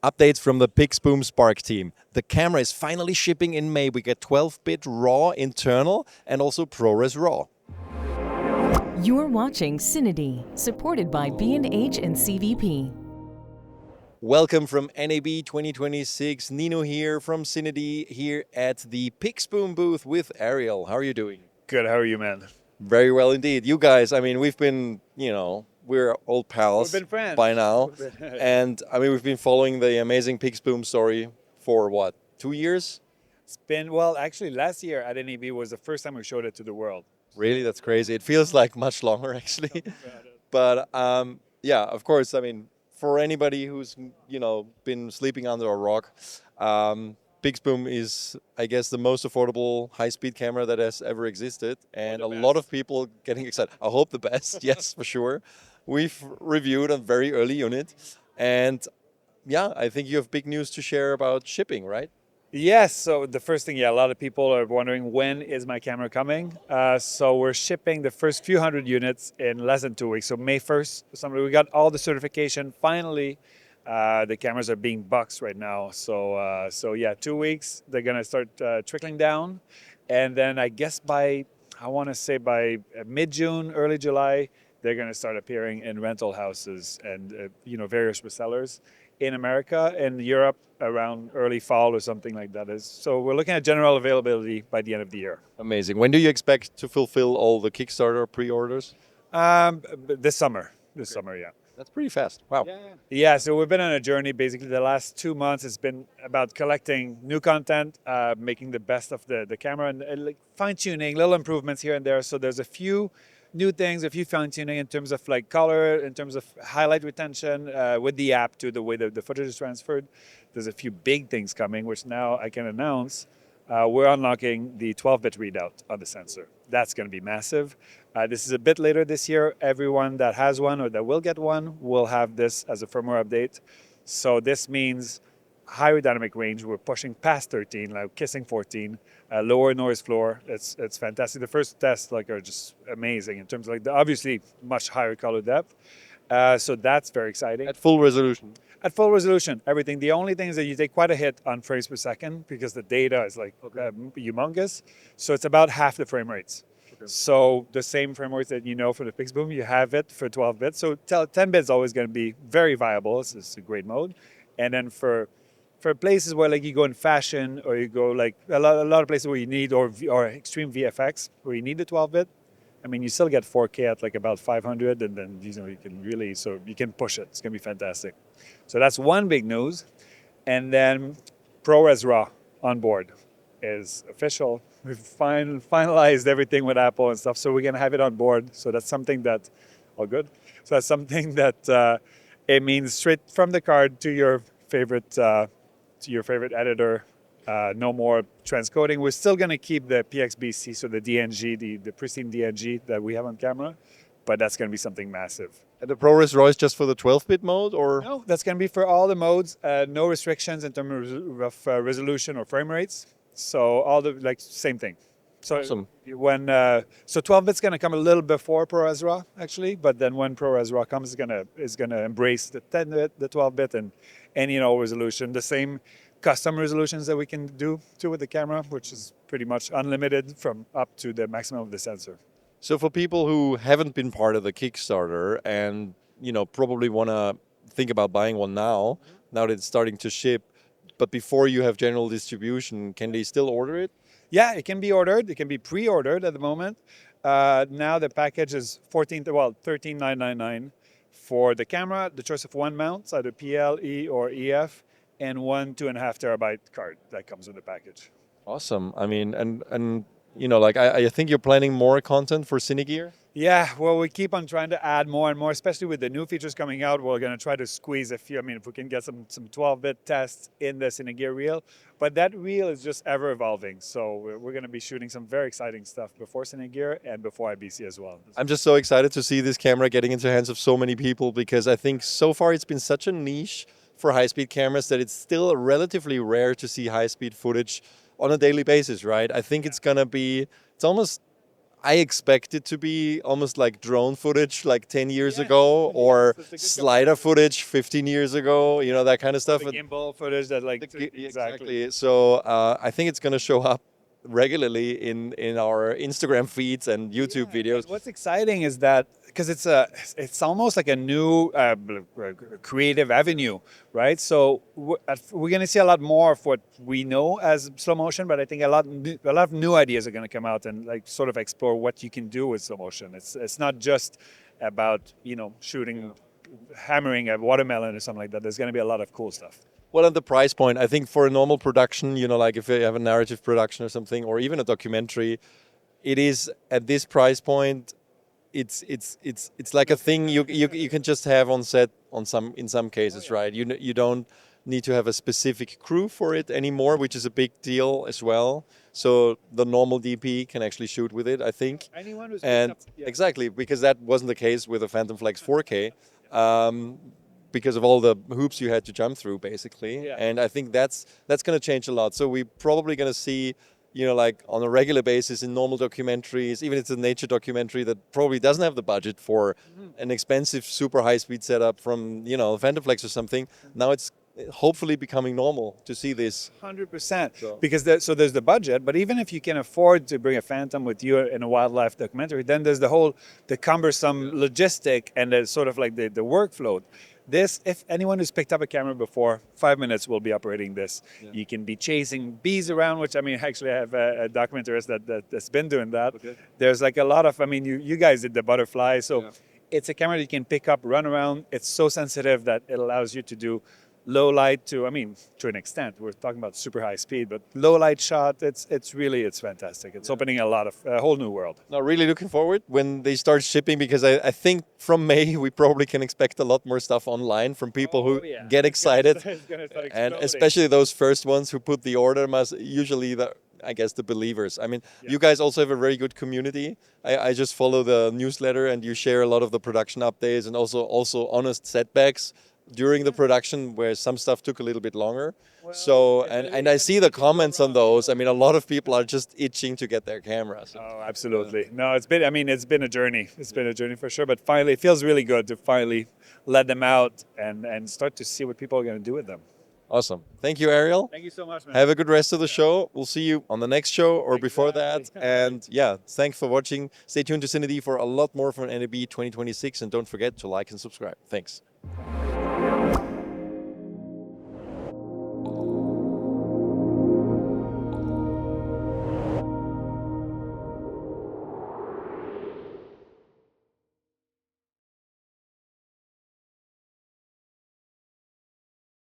Updates from the Pixboom Spark team. The camera is finally shipping in May. We get 12-bit RAW internal and also ProRes RAW. You're watching CineD, supported by B&H and CVP. Welcome from NAB 2026. Nino here from CineD here at the Pixboom booth with Ariel. How are you doing? Good, how are you, man? Very well indeed. You guys, I mean, we've been, we're old pals We've been friends by now. And I mean, we've been following the amazing Pixboom story for what, 2 years? It's been, well, actually last year at NAB was the first time we showed it to the world. Really? That's crazy. It feels like much longer actually. But yeah, of course, I mean, for anybody who's, been sleeping under a rock, Pixboom is, I guess, the most affordable high-speed camera that has ever existed. And a lot of people getting excited. I hope the best, yes, for sure. We've reviewed a very early unit. And yeah, I think you have big news to share about shipping, right? Yes, so the first thing, a lot of people are wondering when is my camera coming. So we're shipping the first few hundred units in less than 2 weeks. So May 1st, we got all the certification. Finally, the cameras are being boxed right now. So yeah, 2 weeks, they're gonna start trickling down. And then I guess by mid-June, early July, they're gonna start appearing in rental houses and various resellers in America and Europe around early fall or something like that. So we're looking at general availability by the end of the year. Amazing. When do you expect to fulfill all the Kickstarter pre-orders? This summer, yeah. That's pretty fast. Wow. Yeah, so we've been on a journey. Basically, the last 2 months has been about collecting new content, making the best of the camera, and like fine-tuning, little improvements here and there. So there's a few new things, a few fine-tuning in terms of like color, in terms of highlight retention with the app to the way the footage is transferred. There's a few big things coming, which now I can announce. We're unlocking the 12-bit readout on the sensor. That's going to be massive. This is a bit later this year. Everyone that has one or that will get one will have this as a firmware update. So this means higher dynamic range. We're pushing past 13, like kissing 14. Lower noise floor. It's fantastic. The first tests are just amazing in terms of obviously much higher color depth. So that's very exciting. At full resolution? At full resolution, everything. The only thing is that you take quite a hit on frames per second because the data is humongous. So it's about half the frame rates. Okay. So the same frame rates that you know for the Pixboom, you have it for 12 bits. So 10 bits is always going to be very viable. It's a great mode. And then for places where you go in fashion or you go a lot of places where you need or extreme VFX where you need the 12-bit, I mean, you still get 4K at about 500, and then you can really, so you can push it. It's gonna be fantastic. So that's one big news. And then ProRes RAW on board is official. We've finalized everything with Apple and stuff, so we're gonna have it on board. So that's something that, all good. So that's something that it means straight from the card to your favorite editor. No more transcoding. We're still going to keep the PXBC, so the DNG, the pristine DNG that we have on camera, but that's going to be something massive. And the ProRes RAW is just for the 12-bit mode, or? No, that's going to be for all the modes. No restrictions in terms of resolution or frame rates. So all the same thing. So awesome. So 12-bit's going to come a little before ProRes RAW actually, but then when ProRes RAW comes, it's going to embrace the 10-bit, the 12-bit, and any resolution. The same custom resolutions that we can do too with the camera, which is pretty much unlimited from up to the maximum of the sensor. So for people who haven't been part of the Kickstarter and probably want to think about buying one now that it's starting to ship, but before you have general distribution, can they still order it? Yeah, it can be ordered. It can be pre-ordered at the moment. Now the package is $13,999 for the camera, the choice of one mount, either PL, E, or EF, and 1 2.5 terabyte card that comes with the package. Awesome. I mean, and I think you're planning more content for CineGear? Yeah, well, we keep on trying to add more and more, especially with the new features coming out. We're going to try to squeeze a few. I mean, if we can get some 12-bit tests in the CineGear reel. But that reel is just ever evolving. So we're going to be shooting some very exciting stuff before CineGear and before IBC as well. I'm just so excited to see this camera getting into the hands of so many people because I think so far it's been such a niche for high-speed cameras that it's still relatively rare to see high-speed footage on a daily basis, right? I think it's going to be, it's almost, I expect it to be almost like drone footage like 10 years ago, or that's a good slider footage 15 years ago, you know, that kind of stuff. The gimbal footage that like Exactly. So I think it's going to show up regularly in our Instagram feeds and YouTube videos. And what's exciting is that because it's almost like a new creative avenue, right? So we're going to see a lot more of what we know as slow motion, but I think a lot of new ideas are going to come out and like sort of explore what you can do with slow motion. It's not just about shooting, hammering a watermelon or something like that. There's going to be a lot of cool stuff. Well, at the price point, I think for a normal production, like if you have a narrative production or something, or even a documentary, it is at this price point. It's like a thing you can just have on set in some cases, right? You don't need to have a specific crew for it anymore, which is a big deal as well. So the normal DP can actually shoot with it, I think. Anyone who's exactly, because that wasn't the case with the Phantom Flex 4K. Because of all the hoops you had to jump through, basically. And I think that's going to change a lot. So we're probably going to see, like on a regular basis in normal documentaries, even if it's a nature documentary that probably doesn't have the budget for an expensive, super high-speed setup from, Phantom Flex or something. Now it's hopefully becoming normal to see this. 100%. Because there's the budget, but even if you can afford to bring a Phantom with you in a wildlife documentary, then there's the cumbersome logistic and the sort of like the workflow. This, if anyone who's picked up a camera before, 5 minutes will be operating this. Yeah. You can be chasing bees around, which actually I have a documentarist that's been doing that. Okay. There's like a lot of, you guys did the butterfly, so it's a camera that you can pick up, run around. It's so sensitive that it allows you to do low light to an extent. We're talking about super high speed, but low light shot, it's fantastic. It's opening a whole new world. No, really looking forward when they start shipping, because I think from May we probably can expect a lot more stuff online from people who get excited. It's gonna start and exploding. especially those first ones who put the order usually the believers. You guys also have a very good community. I just follow the newsletter and you share a lot of the production updates and also honest setbacks during the production where some stuff took a little bit longer. And I see the comments on those. A lot of people are just itching to get their cameras. Oh, absolutely. No, it's been a journey. It's been a journey for sure, but finally it feels really good to finally let them out and start to see what people are going to do with them. Awesome. Thank you, Ariel. Thank you so much, man. Have a good rest of the show. We'll see you on the next show or before that. And thanks for watching. Stay tuned to CineD for a lot more from NAB 2026. And don't forget to like and subscribe. Thanks.